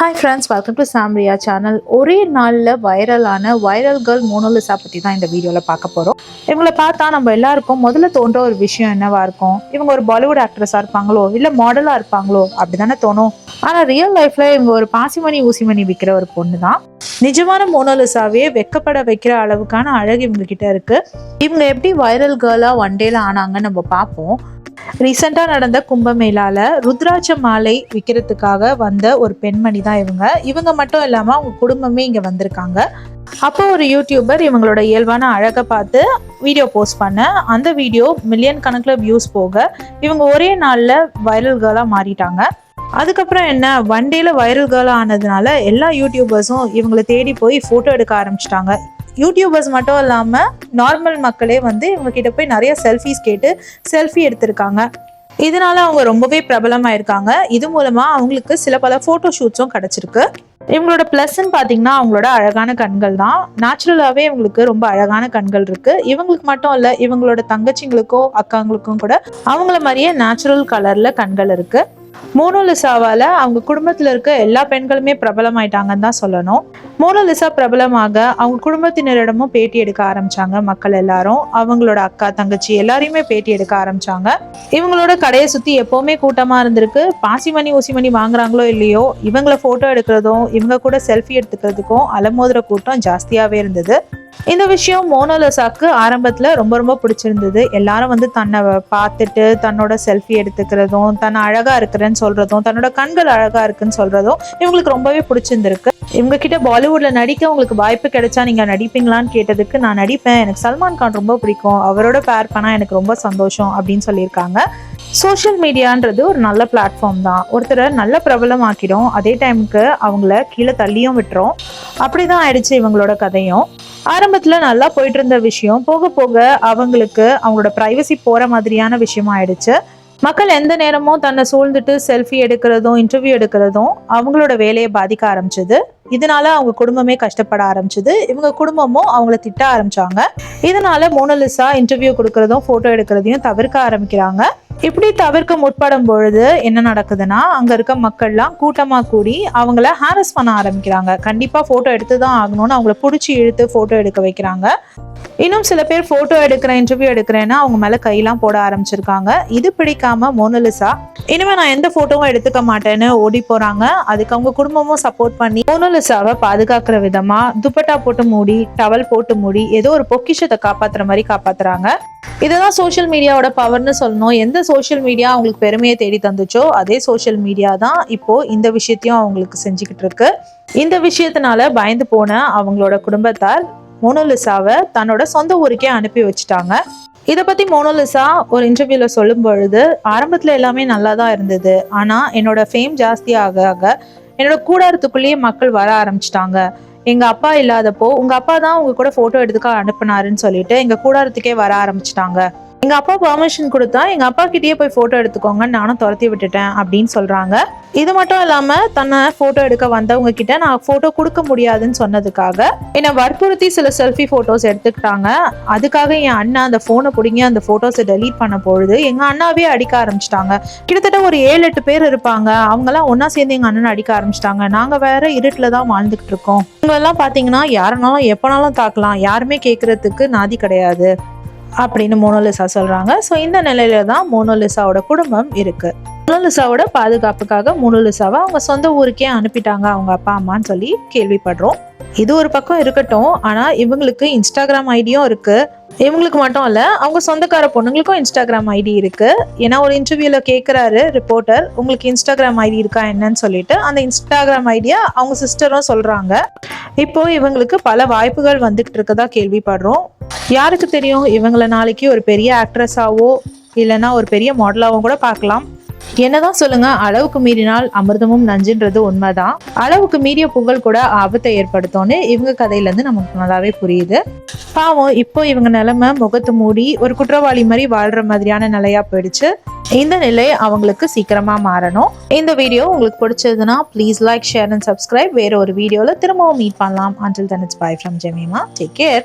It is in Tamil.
Hi friends, welcome to Samriya channel. ஒரே நாளில் வைரல் கேர்ள் மோனாலிசா பற்றி தான் இந்த வீடியோவில் பார்க்க போகிறோம். இவங்களை பார்த்தா நம்ம எல்லாருக்கும் முதல்ல தோன்ற ஒரு விஷயம் என்னவா இருக்கும்? இவங்க ஒரு பாலிவுட் ஆக்ட்ரஸாக இருப்பாங்களோ, இல்லை மாடலாக இருப்பாங்களோ, அப்படி தானே தோணும். ஆனால் ரியல் லைஃப்பில் இவங்க ஒரு பாசிமணி ஊசிமணி விற்கிற ஒரு பொண்ணு தான். நிஜமான மோனாலிசாவே வெக்கப்பட வைக்கிற அளவுக்கான அழகு இவங்க கிட்ட இருக்கு. இவங்க எப்படி வைரல் கேர்ளாக ஒன் டேல ஆனாங்கன்னு நம்ம பார்ப்போம். ரீசெண்டாக நடந்த கும்பமேளால ருத்ராட்ச மாலை விற்கிறதுக்காக வந்த ஒரு பெண்மணி தான் இவங்க மட்டும் இல்லாமல் அவங்க குடும்பமே இங்கே வந்திருக்காங்க. அப்போ ஒரு யூடியூபர் இவங்களோட இயல்பான அழகை பார்த்து வீடியோ போஸ்ட் பண்ண அந்த வீடியோ மில்லியன் கணக்கில் வியூஸ் போக இவங்க ஒரே நாளில் வைரல் கேர்ளாக மாறிட்டாங்க. அதுக்கப்புறம் என்ன, ஒன் டேல வைரல் கேர்ளாக ஆனதுனால எல்லா யூடியூபர்ஸும் இவங்களை தேடி போய் ஃபோட்டோ எடுக்க ஆரம்பிச்சிட்டாங்க. யூடியூபர்ஸ் மட்டும் இல்லாமல் நார்மல் மக்களே இவங்க கிட்ட போய் நிறைய செல்ஃபிஸ் கேட்டு செல்ஃபி எடுத்திருக்காங்க. இதனால அவங்க ரொம்பவே பிரபலமாயிருக்காங்க. இது மூலமா அவங்களுக்கு சில பல ஃபோட்டோ ஷூட்ஸும் கிடைச்சிருக்கு. இவங்களோட ப்ளஸ்ன்னு பார்த்தீங்கன்னா அவங்களோட அழகான கண்கள் தான். நேச்சுரலாகவே இவங்களுக்கு ரொம்ப அழகான கண்கள் இருக்கு. இவங்களுக்கு மட்டும் இல்லை, இவங்களோட தங்கச்சிங்களுக்கோ அக்காங்களுக்கும் கூட அவங்கள மாதிரியே நேச்சுரல் கலர்ல கண்கள் இருக்கு. மோனாலிசாவால அவங்க குடும்பத்துல இருக்க எல்லா பெண்களுமே பிரபலமாயிட்டாங்கன்னு தான் சொல்லணும். மோனாலிசா பிரபலமாக அவங்க குடும்பத்தினரிடமும் பேட்டி எடுக்க ஆரம்பிச்சாங்க. மக்கள் எல்லாரும் அவங்களோட அக்கா தங்கச்சி எல்லாரையுமே பேட்டி எடுக்க ஆரம்பிச்சாங்க. இவங்களோட கடையை சுத்தி எப்பவுமே கூட்டமா இருந்திருக்கு. பாசிமணி ஊசிமணி வாங்குறாங்களோ இல்லையோ, இவங்களை போட்டோ எடுக்கிறதும் இவங்க கூட செல்ஃபி எடுத்துக்கிறதுக்கும் அலமோதுற கூட்டம் ஜாஸ்தியாவே இருந்தது. இந்த விஷயம் மோனாலிசாக்கு ஆரம்பத்துல ரொம்ப ரொம்ப பிடிச்சிருந்தது. எல்லாரும் தன்னை பார்த்துட்டு தன்னோட செல்ஃபி எடுத்துக்கிறதும், தன்னை அழகா இருக்கிறேன்னு சொல்றதும், தன்னோட கண்கள் அழகா இருக்குன்னு சொல்றதும் இவங்களுக்கு ரொம்பவே பிடிச்சிருந்திருக்கு. இவங்க கிட்ட பாலிவுட்ல நடிக்க உங்களுக்கு வாய்ப்பு கிடைச்சா நீங்க நடிப்பீங்களான்னு கேட்டதுக்கு, நான் நடிப்பேன், எனக்கு சல்மான் கான் ரொம்ப பிடிக்கும், அவரோட பேர் பண்ணா எனக்கு ரொம்ப சந்தோஷம் அப்படின்னு சொல்லியிருக்காங்க. சோஷியல் மீடியான்றது ஒரு நல்ல பிளாட்ஃபார்ம் தான். ஒருத்தரை நல்ல பிரபலம் ஆக்கிடும், அதே டைமுக்கு அவங்கள கீழே தள்ளியும் விட்டுரும். அப்படிதான் ஆயிடுச்சு இவங்களோட கதையும். ஆரம்பத்துல நல்லா போயிட்டு இருந்த விஷயம் போக போக அவங்களுக்கு அவங்களோட பிரைவசி போற மாதிரியான விஷயமா ஆயிடுச்சு. மக்கள் எந்த நேரமும் தன்னை சூழ்ந்துட்டு செல்ஃபி எடுக்கிறதும் இன்டர்வியூ எடுக்கிறதும் அவங்களோட வேலையை பாதிக்க ஆரம்பிச்சது. இதனால அவங்க குடும்பமே கஷ்டப்பட ஆரம்பிச்சது. இவங்க குடும்பமும் அவங்கள திட்ட ஆரம்பிச்சாங்க. இதனால மோனாலிசா இன்டர்வியூ கொடுக்கறதும் போட்டோ எடுக்கிறதையும் தவிர்க்க ஆரம்பிக்கிறாங்க. இப்படி தவிர்க்க முற்படும் பொழுது என்ன நடக்குதுன்னா, அங்க இருக்க மக்கள்லாம் கூட்டமா கூடி அவங்கள ஹாரஸ் பண்ண ஆரம்பிக்கிறாங்க. கண்டிப்பா போட்டோ எடுத்துதான் ஆகணும்னு அவங்கள பிடிச்சி இழுத்து போட்டோ எடுக்க வைக்கிறாங்க. இன்னும் சில பேர் போட்டோ எடுக்கிறேன் இன்டர்வியூ எடுக்கிறேன்னா அவங்க மேல கையெல்லாம் போட ஆரம்பிச்சிருக்காங்க. இது பிடிக்காம மோனாலிசா இனிமே நான் எந்த போட்டோவும் எடுத்துக்க மாட்டேன்னு ஓடி போறாங்க. அதுக்கு அவங்க குடும்பமும் சப்போர்ட் பண்ணி மோனாலிசாவை பாதுகாக்கிற விதமா துப்பட்டா போட்டு மூடி, டவல் போட்டு மூடி, ஏதோ ஒரு பொக்கிஷத்தை காப்பாத்துற மாதிரி காப்பாத்துறாங்க. இதுதான் சோஷியல் மீடியாவோட பவர்னு சொல்லணும். எந்த சோஷியல் மீடியா அவங்களுக்கு பெருமையை தேடி தந்துச்சோ அதே சோஷியல் மீடியா தான் இப்போ இந்த விஷயத்தையும் அவங்களுக்கு செஞ்சுக்கிட்டு இருக்கு. இந்த விஷயத்தினால பயந்து போன அவங்களோட குடும்பத்தார் மோனாலிசாவை தன்னோட சொந்த ஊருக்கே அனுப்பி வச்சுட்டாங்க. இதை பத்தி மோனாலிசா ஒரு இன்டர்வியூல சொல்லும் பொழுது, ஆரம்பத்துல எல்லாமே நல்லா தான் இருந்தது, ஆனா என்னோட ஃபேம் ஜாஸ்தி ஆக ஆக என்னோட கூடாரத்துக்குள்ளேயே மக்கள் வர ஆரம்பிச்சிட்டாங்க. எங்க அப்பா இல்லாதப்போ உங்க அப்பா தான் உங்க கூட போட்டோ எடுத்துக்க அனுப்புனாருன்னு சொல்லிட்டு எங்க கூடாரத்துக்கே வர ஆரம்பிச்சிட்டாங்க. எங்க அப்பா பெர்மிஷன் கொடுத்தா எங்க அப்பா கிட்டேயே போய் போட்டோ எடுத்துக்கோங்கன்னு நானும் துரத்தி விட்டுட்டேன் அப்படின்னு சொல்றாங்க. இது மட்டும் இல்லாம தன்னை போட்டோ எடுக்க வந்தவங்க கிட்ட நான் போட்டோ கொடுக்க முடியாதுன்னு சொன்னதுக்காக என்னை வற்புறுத்தி சில செல்ஃபி போட்டோஸ் எடுத்துக்கிட்டாங்க. அதுக்காக என் அண்ணா அந்த போனை பிடிங்கி அந்த போட்டோஸை டெலீட் பண்ண பொழுது எங்க அண்ணாவே அடிக்க ஆரம்பிச்சிட்டாங்க. கிட்டத்தட்ட ஒரு 7-8 பேர் இருப்பாங்க. அவங்க எல்லாம் ஒன்னா சேர்ந்து எங்க அண்ணனை அடிக்க ஆரம்பிச்சிட்டாங்க. நாங்க வேற இருட்டுல தான் வாழ்ந்துகிட்டு இருக்கோம். இவங்க எல்லாம் பாத்தீங்கன்னா யாருனாலும் எப்பனாலும் தாக்கலாம், யாருமே கேட்கறதுக்கு நாதி கிடையாது அப்படின்னு மோனாலிசா சொல்றாங்க. ஸோ இந்த நிலையில தான் மோனாலிசாவோட குடும்பம் இருக்கு. மோனாலிசாவோட பாதுகாப்புக்காக மோனாலிசாவை அவங்க சொந்த ஊருக்கே அனுப்பிட்டாங்க அவங்க அப்பா அம்மான்னு சொல்லி கேள்விப்படுறோம். இது ஒரு பக்கம் இருக்கட்டும், ஆனா இவங்களுக்கு இன்ஸ்டாகிராம் ஐடியும் இருக்கு. இவங்களுக்கு மட்டும் இல்ல, அவங்க சொந்தக்கார பொண்ணுங்களுக்கும் இன்ஸ்டாகிராம் ஐடி இருக்கு. ஏன்னா ஒரு இன்டர்வியூல கேட்கிறாரு ரிப்போர்ட்டர், உங்களுக்கு இன்ஸ்டாகிராம் ஐடி இருக்கா என்னன்னு சொல்லிட்டு அந்த இன்ஸ்டாகிராம் ஐடியா அவங்க சிஸ்டரும் சொல்றாங்க. இப்போ இவங்களுக்கு பல வாய்ப்புகள் வந்துகிட்டு இருக்கதா கேள்விப்படுறோம். யாருக்கு தெரியும், இவங்களை நாளைக்கு ஒரு பெரிய ஆக்ட்ரஸாவோ இல்லைன்னா ஒரு பெரிய மாடலாவோ கூட பார்க்கலாம். என்னதான் சொல்லுங்க, அளவுக்கு மீறினால் அமிர்தமும் நஞ்சுன்றது உண்மைதான். அளவுக்கு மீறிய புகழ் கூட ஆபத்தை ஏற்படுத்தும்னு இவங்க கதையில இருந்து நமக்கு நல்லாவே புரியுது. பாவம், இப்போ இவங்க நிலைமை முகத்து மூடி ஒரு குற்றவாளி மாதிரி வாழ்ற மாதிரியான நிலையா போயிடுச்சு. இந்த நிலை அவங்களுக்கு சீக்கிரமா மாறணும். இந்த வீடியோ உங்களுக்கு பிடிச்சதுன்னா please like, share and subscribe. வேற ஒரு வீடியோல திரும்பவும் மீட் பண்ணலாம். Until then, it's bye from Jemima. Take care.